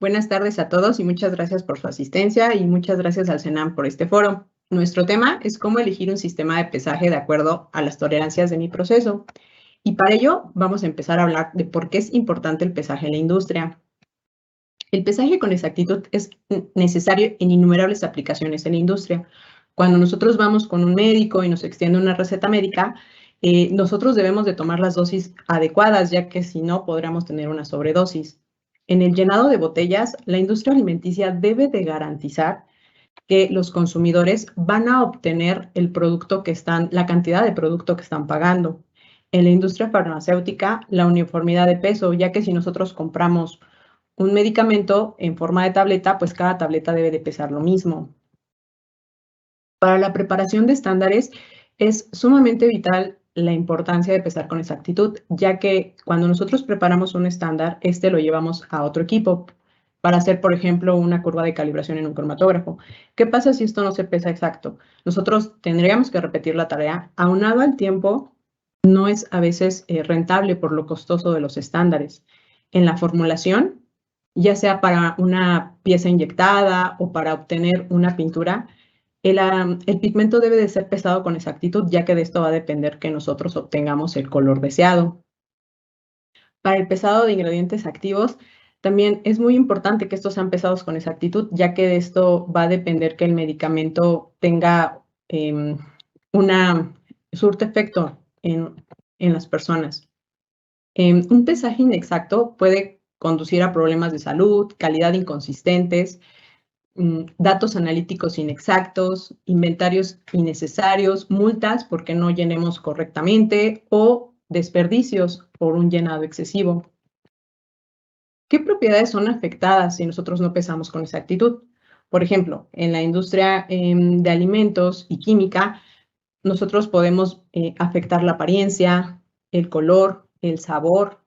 Buenas tardes a todos y muchas gracias por su asistencia y muchas gracias al CENAM por este foro. Nuestro tema es cómo elegir un sistema de pesaje de acuerdo a las tolerancias de mi proceso. Y para ello vamos a empezar a hablar de por qué es importante el pesaje en la industria. El pesaje con exactitud es necesario en innumerables aplicaciones en la industria. Cuando nosotros vamos con un médico y nos extiende una receta médica, nosotros debemos de tomar las dosis adecuadas, ya que si no podríamos tener una sobredosis. En el llenado de botellas, la industria alimenticia debe de garantizar que los consumidores van a obtener el producto la cantidad de producto que están pagando. En la industria farmacéutica, la uniformidad de peso, ya que si nosotros compramos un medicamento en forma de tableta, pues cada tableta debe de pesar lo mismo. Para la preparación de estándares es sumamente vital la importancia de pesar con exactitud, ya que cuando nosotros preparamos un estándar, lo llevamos a otro equipo para hacer, por ejemplo, una curva de calibración en un cromatógrafo. ¿Qué pasa si esto no se pesa exacto? Nosotros tendríamos que repetir la tarea. Aunado al tiempo, no es a veces rentable por lo costoso de los estándares. En la formulación, ya sea para una pieza inyectada o para obtener una pintura, el pigmento debe de ser pesado con exactitud, ya que de esto va a depender que nosotros obtengamos el color deseado. Para el pesado de ingredientes activos, también es muy importante que estos sean pesados con exactitud, ya que de esto va a depender que el medicamento tenga surte efecto en las personas. Un pesaje inexacto puede conducir a problemas de salud, calidad inconsistentes, datos analíticos inexactos, inventarios innecesarios, multas porque no llenemos correctamente o desperdicios por un llenado excesivo. ¿Qué propiedades son afectadas si nosotros no pesamos con exactitud? Por ejemplo, en la industria de alimentos y química, nosotros podemos afectar la apariencia, el color, el sabor.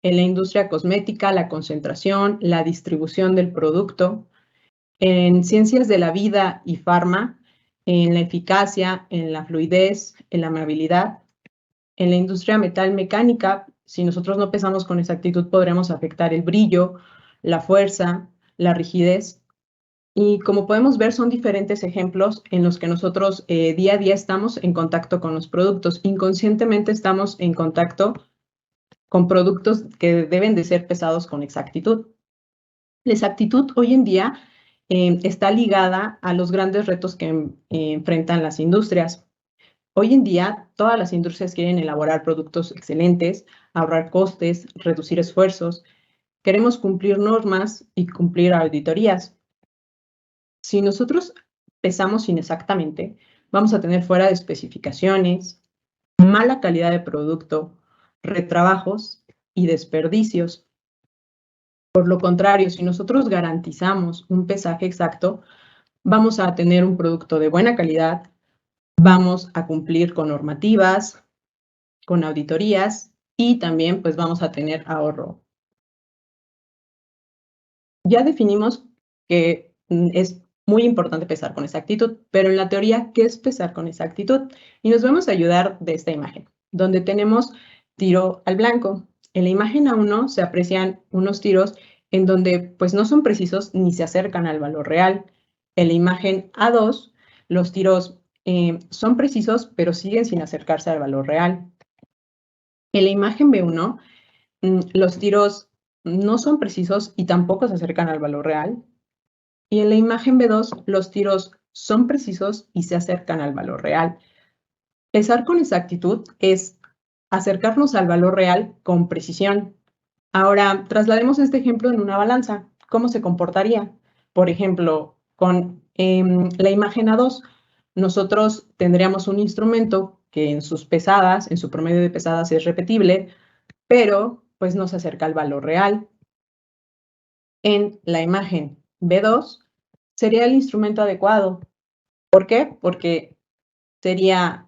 En la industria cosmética, la concentración, la distribución del producto. En ciencias de la vida y farma, en la eficacia, en la fluidez, en la amabilidad. En la industria metal mecánica, si nosotros no pesamos con exactitud, podremos afectar el brillo, la fuerza, la rigidez. Y como podemos ver, son diferentes ejemplos en los que nosotros día a día estamos en contacto con los productos. Inconscientemente estamos en contacto con productos que deben de ser pesados con exactitud. La exactitud hoy en día está ligada a los grandes retos que enfrentan las industrias. Hoy en día, todas las industrias quieren elaborar productos excelentes, ahorrar costes, reducir esfuerzos. Queremos cumplir normas y cumplir auditorías. Si nosotros pesamos inexactamente, vamos a tener fuera de especificaciones, mala calidad de producto, retrabajos y desperdicios. Por lo contrario, si nosotros garantizamos un pesaje exacto, vamos a tener un producto de buena calidad, vamos a cumplir con normativas, con auditorías y también pues vamos a tener ahorro. Ya definimos que es muy importante pesar con exactitud, pero en la teoría, ¿qué es pesar con exactitud? Y nos vamos a ayudar de esta imagen, donde tenemos tiro al blanco. En la imagen A1 se aprecian unos tiros en donde pues no son precisos ni se acercan al valor real. En la imagen A2, los tiros son precisos, pero siguen sin acercarse al valor real. En la imagen B1, los tiros no son precisos y tampoco se acercan al valor real. Y en la imagen B2, los tiros son precisos y se acercan al valor real. Pesar con exactitud es acercarnos al valor real con precisión. Ahora, traslademos este ejemplo en una balanza. ¿Cómo se comportaría? Por ejemplo, con la imagen A2, nosotros tendríamos un instrumento que en sus pesadas, en su promedio de pesadas es repetible, pero pues no se acerca al valor real. En la imagen B2 sería el instrumento adecuado. ¿Por qué? Porque sería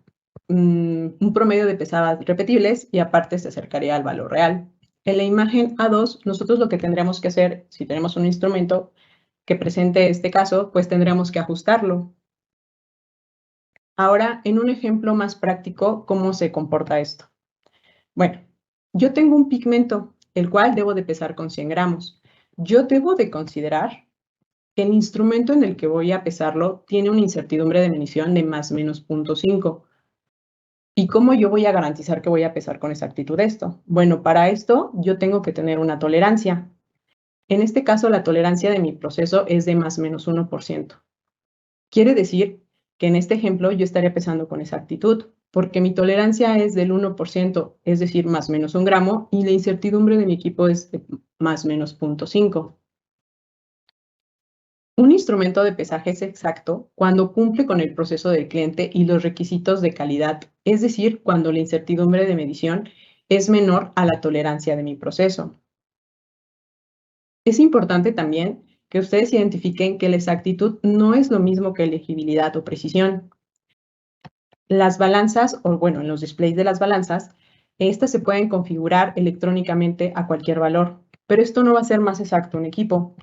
un promedio de pesadas repetibles y aparte se acercaría al valor real. En la imagen A2, nosotros lo que tendríamos que hacer, si tenemos un instrumento que presente este caso, pues tendríamos que ajustarlo. Ahora, en un ejemplo más práctico, ¿cómo se comporta esto? Bueno, yo tengo un pigmento, el cual debo de pesar con 100 gramos. yo debo de considerar que el instrumento en el que voy a pesarlo tiene una incertidumbre de medición de más o menos 0.5. ¿Y cómo yo voy a garantizar que voy a pesar con exactitud esto? Bueno, para esto yo tengo que tener una tolerancia. En este caso, la tolerancia de mi proceso es de más o menos 1%. Quiere decir que en este ejemplo yo estaría pesando con exactitud, porque mi tolerancia es del 1%, es decir, más o menos 1 gramo, y la incertidumbre de mi equipo es de más o menos 0.5. Un instrumento de pesaje es exacto cuando cumple con el proceso del cliente y los requisitos de calidad, es decir, cuando la incertidumbre de medición es menor a la tolerancia de mi proceso. Es importante también que ustedes identifiquen que la exactitud no es lo mismo que legibilidad o precisión. Las balanzas, o bueno, en los displays de las balanzas, estas se pueden configurar electrónicamente a cualquier valor, pero esto no va a ser más exacto un equipo.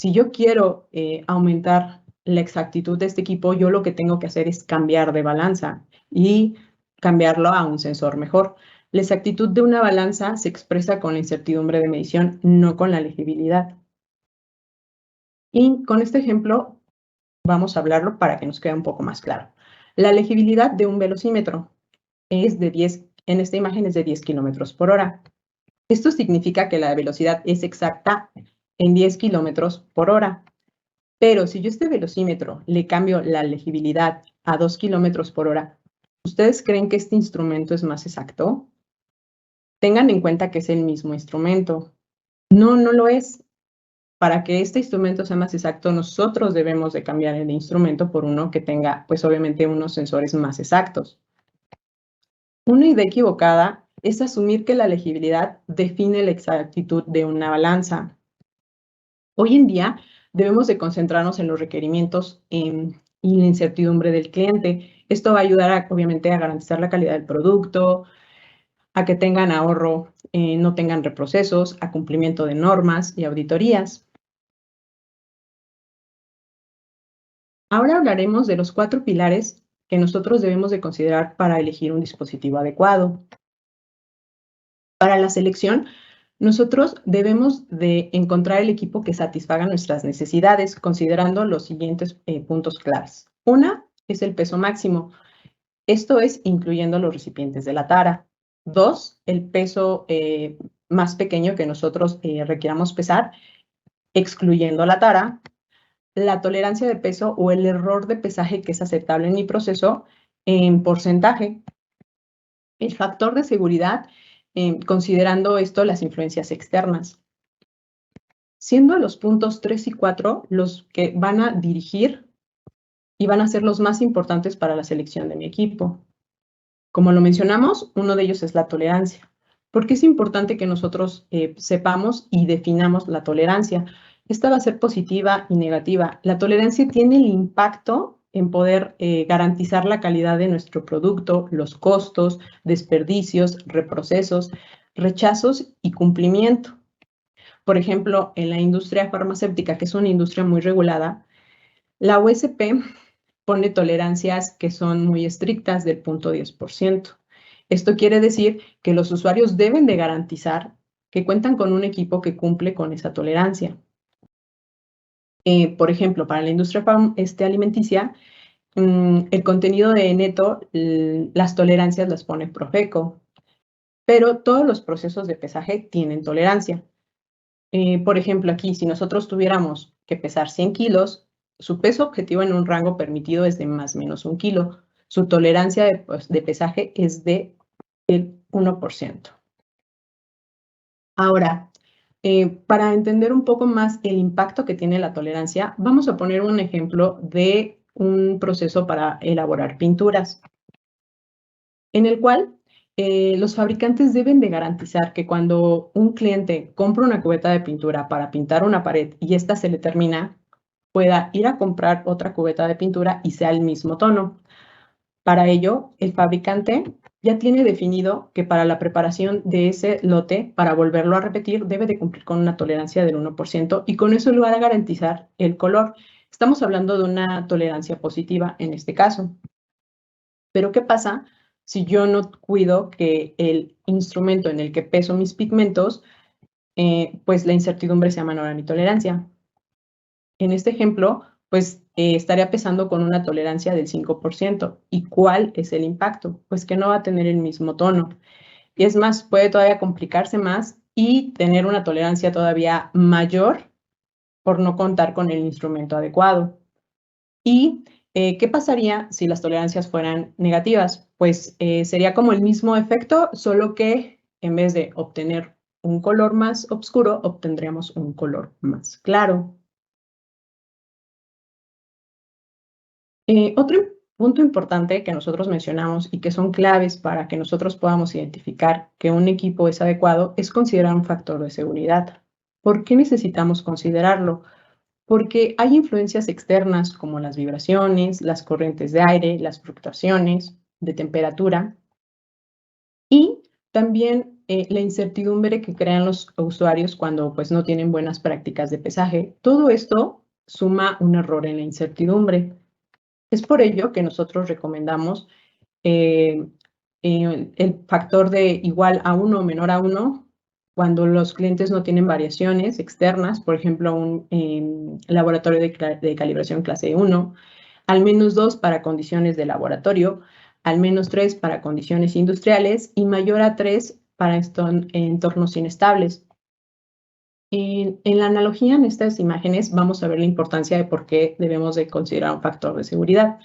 Si yo quiero aumentar la exactitud de este equipo, yo lo que tengo que hacer es cambiar de balanza y cambiarlo a un sensor mejor. La exactitud de una balanza se expresa con la incertidumbre de medición, no con la legibilidad. Y con este ejemplo vamos a hablarlo para que nos quede un poco más claro. La legibilidad de un velocímetro es de 10, en esta imagen es de 10 kilómetros por hora. Esto significa que la velocidad es exacta en 10 kilómetros por hora. Pero si yo a este velocímetro le cambio la legibilidad a 2 kilómetros por hora, ¿ustedes creen que este instrumento es más exacto? Tengan en cuenta que es el mismo instrumento. No, no lo es. Para que este instrumento sea más exacto, nosotros debemos de cambiar el instrumento por uno que tenga, pues obviamente, unos sensores más exactos. Una idea equivocada es asumir que la legibilidad define la exactitud de una balanza. Hoy en día debemos de concentrarnos en los requerimientos y la incertidumbre del cliente. Esto va a ayudar, obviamente, a garantizar la calidad del producto, a que tengan ahorro, no tengan reprocesos, a cumplimiento de normas y auditorías. Ahora hablaremos de los 4 pilares que nosotros debemos de considerar para elegir un dispositivo adecuado. Para la selección, nosotros debemos de encontrar el equipo que satisfaga nuestras necesidades, considerando los siguientes puntos claves. Una es el peso máximo. Esto es incluyendo los recipientes de la tara. 2, el peso más pequeño que nosotros requiramos pesar, excluyendo la tara. La tolerancia de peso o el error de pesaje que es aceptable en mi proceso en porcentaje. El factor de seguridad, considerando esto las influencias externas. Siendo los puntos 3 y 4 los que van a dirigir y van a ser los más importantes para la selección de mi equipo. Como lo mencionamos, uno de ellos es la tolerancia. ¿Por qué es importante que nosotros sepamos y definamos la tolerancia? Esta va a ser positiva y negativa. La tolerancia tiene el impacto en poder garantizar la calidad de nuestro producto, los costos, desperdicios, reprocesos, rechazos y cumplimiento. Por ejemplo, en la industria farmacéutica, que es una industria muy regulada, la USP pone tolerancias que son muy estrictas del 0.10%. Esto quiere decir que los usuarios deben de garantizar que cuentan con un equipo que cumple con esa tolerancia. Por ejemplo, para la industria alimenticia, el contenido de neto, las tolerancias las pone Profeco, pero todos los procesos de pesaje tienen tolerancia. Por ejemplo, aquí, si nosotros tuviéramos que pesar 100 kilos, su peso objetivo en un rango permitido es de más o menos 1 kilo. Su tolerancia de pesaje es de el 1%. Ahora, para entender un poco más el impacto que tiene la tolerancia, vamos a poner un ejemplo de un proceso para elaborar pinturas, en el cual los fabricantes deben de garantizar que cuando un cliente compra una cubeta de pintura para pintar una pared y esta se le termina, pueda ir a comprar otra cubeta de pintura y sea el mismo tono. Para ello, el fabricante ya tiene definido que para la preparación de ese lote, para volverlo a repetir, debe de cumplir con una tolerancia del 1% y con eso le va a garantizar el color. Estamos hablando de una tolerancia positiva en este caso. Pero ¿qué pasa si yo no cuido que el instrumento en el que peso mis pigmentos pues la incertidumbre sea menor a mi tolerancia. En este ejemplo, pues estaría pesando con una tolerancia del 5%. ¿Y cuál es el impacto? Pues que no va a tener el mismo tono. Y es más, puede todavía complicarse más y tener una tolerancia todavía mayor por no contar con el instrumento adecuado. ¿Y qué pasaría si las tolerancias fueran negativas? Pues sería como el mismo efecto, solo que en vez de obtener un color más oscuro, obtendríamos un color más claro. Otro punto importante que nosotros mencionamos y que son claves para que nosotros podamos identificar que un equipo es adecuado es considerar un factor de seguridad. ¿Por qué necesitamos considerarlo? Porque hay influencias externas como las vibraciones, las corrientes de aire, las fluctuaciones de temperatura y también la incertidumbre que crean los usuarios cuando pues, no tienen buenas prácticas de pesaje. Todo esto suma un error en la incertidumbre. Es por ello que nosotros recomendamos el factor de igual a 1 o menor a 1 cuando los clientes no tienen variaciones externas, por ejemplo, un laboratorio de calibración clase 1, al menos 2 para condiciones de laboratorio, al menos 3 para condiciones industriales y mayor a 3 para entornos inestables. En la analogía en estas imágenes vamos a ver la importancia de por qué debemos de considerar un factor de seguridad.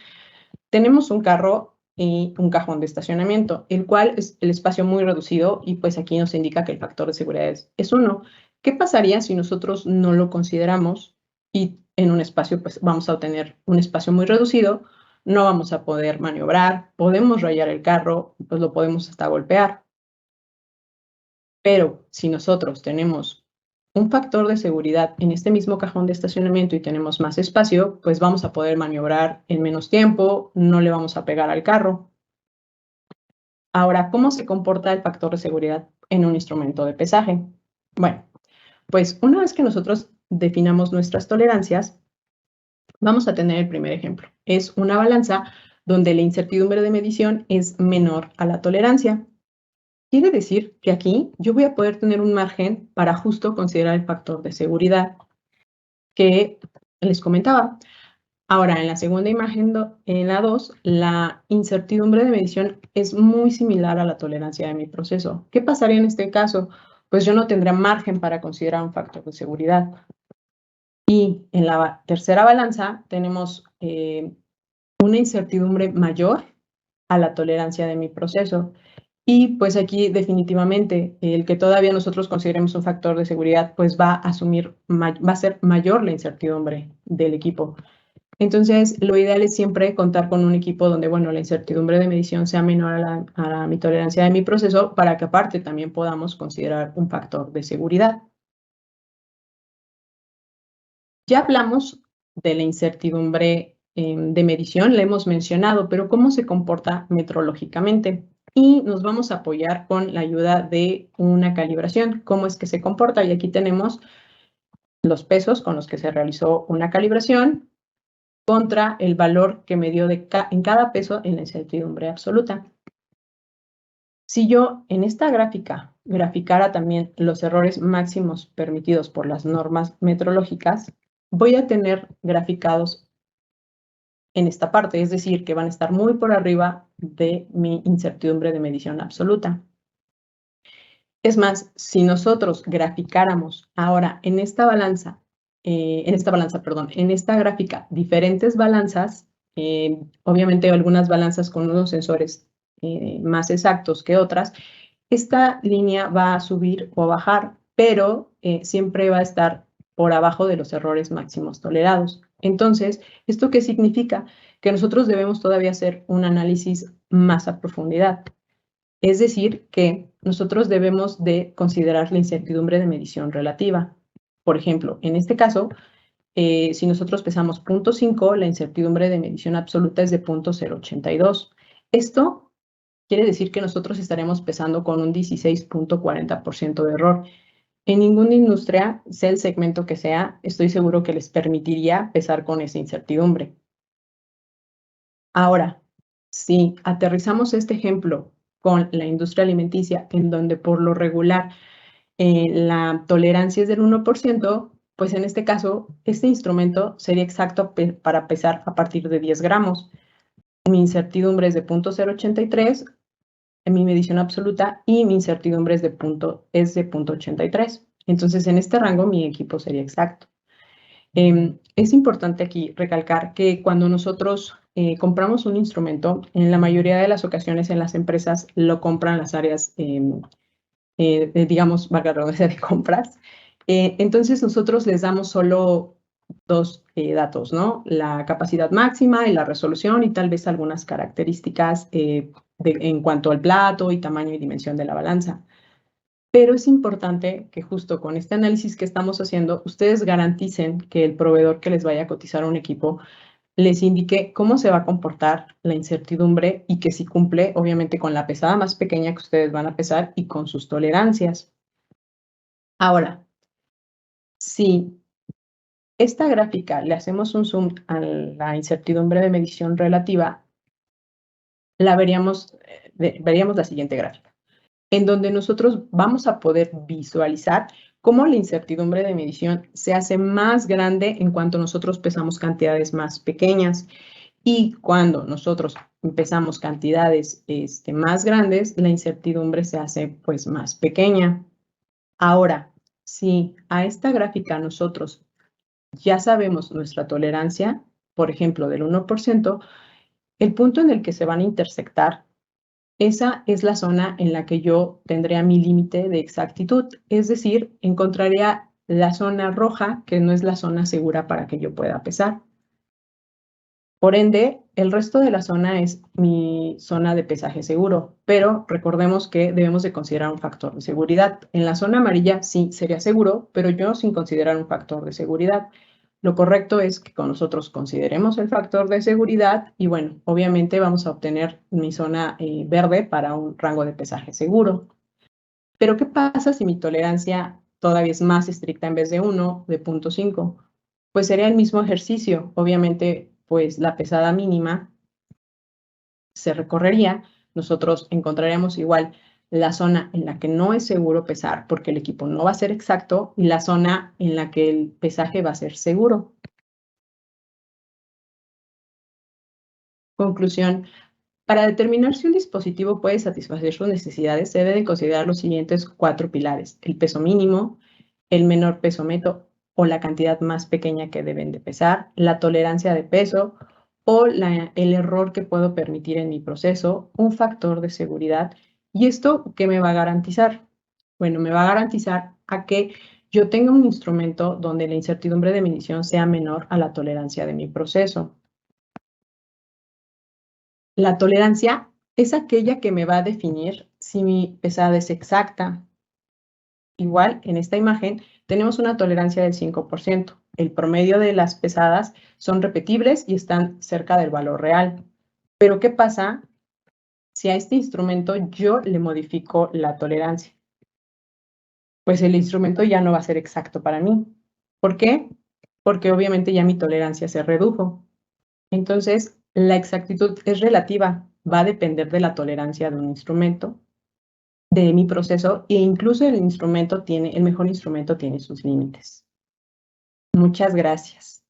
Tenemos un carro y un cajón de estacionamiento, el cual es el espacio muy reducido y pues aquí nos indica que el factor de seguridad es 1. ¿Qué pasaría si nosotros no lo consideramos y en un espacio pues vamos a obtener un espacio muy reducido, no vamos a poder maniobrar, podemos rayar el carro, pues lo podemos hasta golpear? Pero si nosotros tenemos un factor de seguridad en este mismo cajón de estacionamiento y tenemos más espacio, pues vamos a poder maniobrar en menos tiempo, no le vamos a pegar al carro. Ahora, ¿cómo se comporta el factor de seguridad en un instrumento de pesaje? Bueno, pues una vez que nosotros definamos nuestras tolerancias, vamos a tener el primer ejemplo. Es una balanza donde la incertidumbre de medición es menor a la tolerancia. Quiere decir que aquí yo voy a poder tener un margen para justo considerar el factor de seguridad que les comentaba. Ahora, en la segunda imagen, en la 2, la incertidumbre de medición es muy similar a la tolerancia de mi proceso. ¿Qué pasaría en este caso? Pues yo no tendré margen para considerar un factor de seguridad. Y en la tercera balanza tenemos una incertidumbre mayor a la tolerancia de mi proceso. Y pues aquí definitivamente el que todavía nosotros consideremos un factor de seguridad, pues va a ser mayor la incertidumbre del equipo. Entonces, lo ideal es siempre contar con un equipo donde, bueno, la incertidumbre de medición sea menor a mi tolerancia de mi proceso para que aparte también podamos considerar un factor de seguridad. Ya hablamos de la incertidumbre de medición, la hemos mencionado, pero ¿cómo se comporta metrológicamente? Y nos vamos a apoyar con la ayuda de una calibración. ¿Cómo es que se comporta? Y aquí tenemos los pesos con los que se realizó una calibración contra el valor que me dio en cada peso en la incertidumbre absoluta. Si yo en esta gráfica graficara también los errores máximos permitidos por las normas metrológicas, voy a tener graficados en esta parte, es decir, que van a estar muy por arriba de mi incertidumbre de medición absoluta. Es más, si nosotros graficáramos ahora en esta gráfica, diferentes balanzas, obviamente algunas balanzas con unos sensores más exactos que otras, esta línea va a subir o a bajar, pero siempre va a estar por abajo de los errores máximos tolerados. Entonces, ¿esto qué significa? Que nosotros debemos todavía hacer un análisis más a profundidad. Es decir, que nosotros debemos de considerar la incertidumbre de medición relativa. Por ejemplo, en este caso, si nosotros pesamos 0.5, la incertidumbre de medición absoluta es de 0.082. Esto quiere decir que nosotros estaremos pesando con un 16.40% de error. En ninguna industria, sea el segmento que sea, estoy seguro que les permitiría pesar con esa incertidumbre. Ahora, si aterrizamos este ejemplo con la industria alimenticia, en donde por lo regular la tolerancia es del 1%, pues en este caso, este instrumento sería exacto para pesar a partir de 10 gramos. Mi incertidumbre es de 0.083 en mi medición absoluta y mi incertidumbre es de 0.83. Entonces, en este rango, mi equipo sería exacto. Es importante aquí recalcar que cuando nosotros compramos un instrumento, en la mayoría de las ocasiones en las empresas lo compran las áreas, digamos, valga la redundancia, de compras. Entonces nosotros les damos solo dos datos, ¿no? La capacidad máxima y la resolución y tal vez algunas características en cuanto al plato y tamaño y dimensión de la balanza. Pero es importante que justo con este análisis que estamos haciendo, ustedes garanticen que el proveedor que les vaya a cotizar un equipo les indique cómo se va a comportar la incertidumbre y que si cumple, obviamente, con la pesada más pequeña que ustedes van a pesar y con sus tolerancias. Ahora, si esta gráfica le hacemos un zoom a la incertidumbre de medición relativa, veríamos la siguiente gráfica, en donde nosotros vamos a poder visualizar cómo la incertidumbre de medición se hace más grande en cuanto nosotros pesamos cantidades más pequeñas. Y cuando nosotros empezamos cantidades más grandes, la incertidumbre se hace pues más pequeña. Ahora, si a esta gráfica nosotros ya sabemos nuestra tolerancia, por ejemplo, del 1%, el punto en el que se van a intersectar, esa es la zona en la que yo tendría mi límite de exactitud. Es decir, encontraría la zona roja, que no es la zona segura para que yo pueda pesar. Por ende, el resto de la zona es mi zona de pesaje seguro, pero recordemos que debemos de considerar un factor de seguridad. En la zona amarilla sí sería seguro, pero yo sin considerar un factor de seguridad. Lo correcto es que con nosotros consideremos el factor de seguridad y bueno, obviamente vamos a obtener mi zona verde para un rango de pesaje seguro. Pero ¿qué pasa si mi tolerancia todavía es más estricta en vez de 1, de 0.5? Pues sería el mismo ejercicio. Obviamente, pues la pesada mínima se recorrería. Nosotros encontraríamos igual la zona en la que no es seguro pesar porque el equipo no va a ser exacto y la zona en la que el pesaje va a ser seguro. Conclusión. Para determinar si un dispositivo puede satisfacer sus necesidades, se deben considerar los siguientes 4 pilares: el peso mínimo, el menor peso neto o la cantidad más pequeña que deben de pesar, la tolerancia de peso o el error que puedo permitir en mi proceso, un factor de seguridad. ¿Y esto qué me va a garantizar? Bueno, me va a garantizar a que yo tenga un instrumento donde la incertidumbre de medición sea menor a la tolerancia de mi proceso. La tolerancia es aquella que me va a definir si mi pesada es exacta. Igual, en esta imagen tenemos una tolerancia del 5%. El promedio de las pesadas son repetibles y están cerca del valor real. Pero ¿qué pasa si a este instrumento yo le modifico la tolerancia? Pues el instrumento ya no va a ser exacto para mí. ¿Por qué? Porque obviamente ya mi tolerancia se redujo. Entonces, la exactitud es relativa, va a depender de la tolerancia de un instrumento, de mi proceso, e incluso el mejor instrumento tiene sus límites. Muchas gracias.